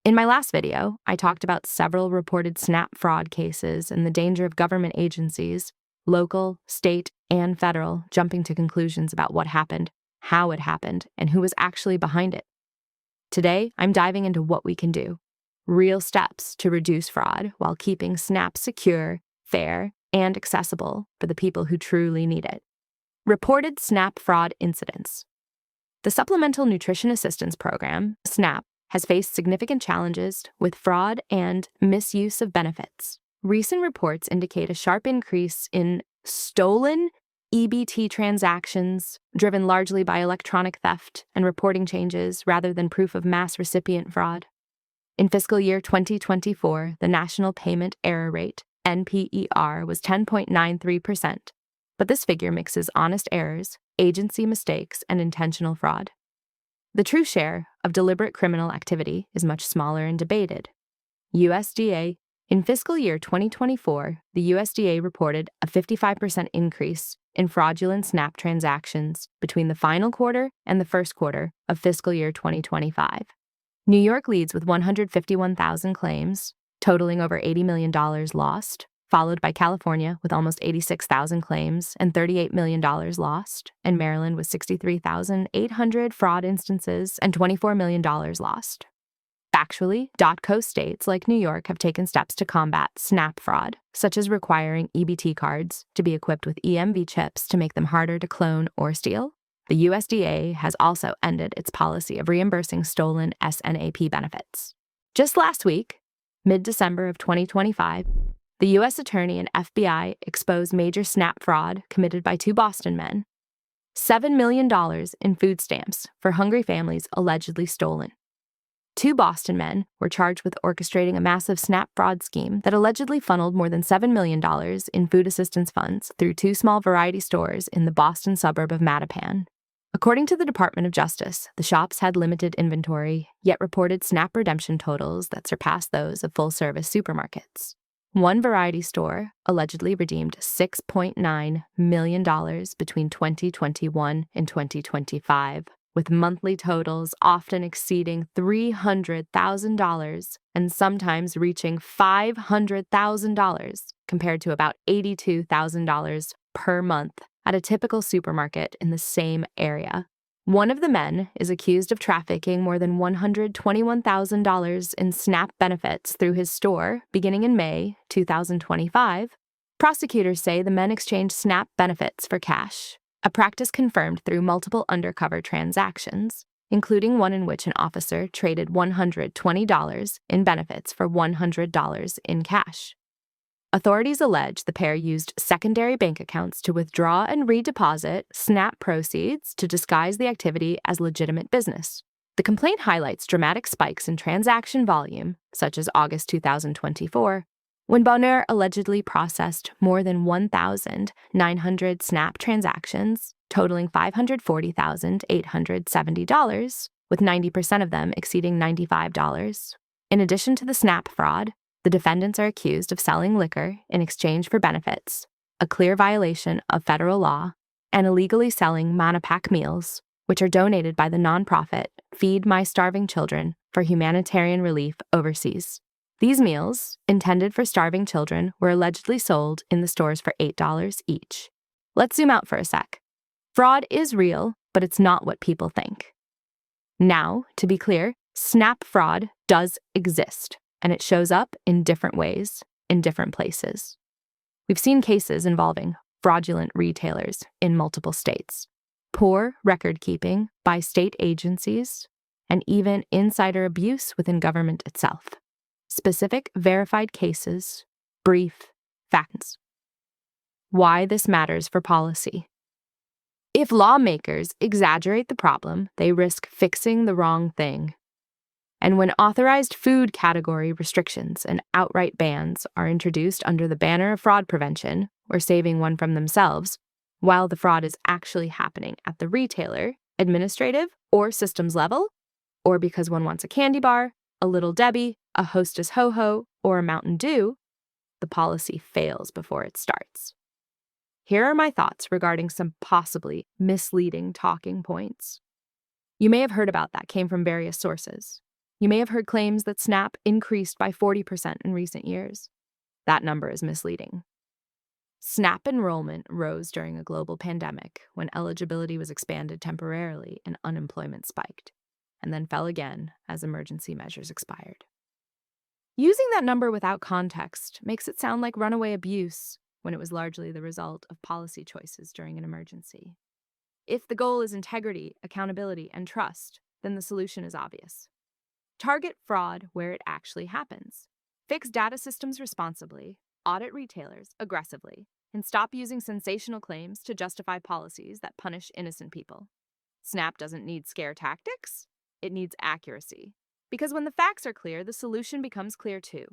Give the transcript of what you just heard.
In my last video, I talked about several reported SNAP fraud cases and the danger of government agencies, local, state, and federal, jumping to conclusions about what happened, how it happened, and who was actually behind it. Today, I'm diving into what we can do, real steps to reduce fraud while keeping SNAP secure, fair, and accessible for the people who truly need it. Reported SNAP fraud incidents. The Supplemental Nutrition Assistance Program, SNAP, has faced significant challenges with fraud and misuse of benefits. Recent reports indicate a sharp increase in stolen EBT transactions, driven largely by electronic theft and reporting changes rather than proof of mass recipient fraud. In fiscal year 2024, the National Payment Error Rate, NPER, was 10.93%, but this figure mixes honest errors, agency mistakes, and intentional fraud. The true share of deliberate criminal activity is much smaller and debated. USDA. In fiscal year 2024, the USDA reported a 55% increase in fraudulent SNAP transactions between the final quarter and the first quarter of fiscal year 2025. New York leads with 151,000 claims, totaling over $80 million lost, followed by California with almost 86,000 claims and $38 million lost, and Maryland with 63,800 fraud instances and $24 million lost. Factually, .co states like New York have taken steps to combat SNAP fraud, such as requiring EBT cards to be equipped with EMV chips to make them harder to clone or steal. The USDA has also ended its policy of reimbursing stolen SNAP benefits. Just last week, mid-December of 2025, the U.S. Attorney and FBI exposed major SNAP fraud committed by two Boston men. $7 million in food stamps for hungry families allegedly stolen. Two Boston men were charged with orchestrating a massive SNAP fraud scheme that allegedly funneled more than $7 million in food assistance funds through two small variety stores in the Boston suburb of Mattapan. According to the Department of Justice, the shops had limited inventory, yet reported SNAP redemption totals that surpassed those of full-service supermarkets. One variety store allegedly redeemed $6.9 million between 2021 and 2025, with monthly totals often exceeding $300,000 and sometimes reaching $500,000, compared to about $82,000 per month at a typical supermarket in the same area. One of the men is accused of trafficking more than $121,000 in SNAP benefits through his store beginning in May 2025. Prosecutors say the men exchanged SNAP benefits for cash, a practice confirmed through multiple undercover transactions, including one in which an officer traded $120 in benefits for $100 in cash. Authorities allege the pair used secondary bank accounts to withdraw and redeposit SNAP proceeds to disguise the activity as legitimate business. The complaint highlights dramatic spikes in transaction volume, such as August 2024, when Bonheur allegedly processed more than 1,900 SNAP transactions, totaling $540,870, with 90% of them exceeding $95. In addition to the SNAP fraud, the defendants are accused of selling liquor in exchange for benefits, a clear violation of federal law, and illegally selling Manapak meals, which are donated by the nonprofit Feed My Starving Children for humanitarian relief overseas. These meals, intended for starving children, were allegedly sold in the stores for $8 each. Let's zoom out for a sec. Fraud is real, but it's not what people think. Now, to be clear, SNAP fraud does exist, and it shows up in different ways, in different places. We've seen cases involving fraudulent retailers in multiple states, poor record keeping by state agencies, and even insider abuse within government itself. Specific verified cases, brief facts. Why this matters for policy. If lawmakers exaggerate the problem, they risk fixing the wrong thing. And when authorized food category restrictions and outright bans are introduced under the banner of fraud prevention or saving one from themselves, while the fraud is actually happening at the retailer, administrative, or systems level, or because one wants a candy bar, a Little Debbie, a Hostess Ho-Ho, or a Mountain Dew, the policy fails before it starts. Here are my thoughts regarding some possibly misleading talking points. You may have heard about that came from various sources. You may have heard claims that SNAP increased by 40% in recent years. That number is misleading. SNAP enrollment rose during a global pandemic when eligibility was expanded temporarily and unemployment spiked, and then fell again as emergency measures expired. Using that number without context makes it sound like runaway abuse when it was largely the result of policy choices during an emergency. If the goal is integrity, accountability, and trust, then the solution is obvious. Target fraud where it actually happens. Fix data systems responsibly, audit retailers aggressively, and stop using sensational claims to justify policies that punish innocent people. SNAP doesn't need scare tactics, it needs accuracy. Because when the facts are clear, the solution becomes clear too.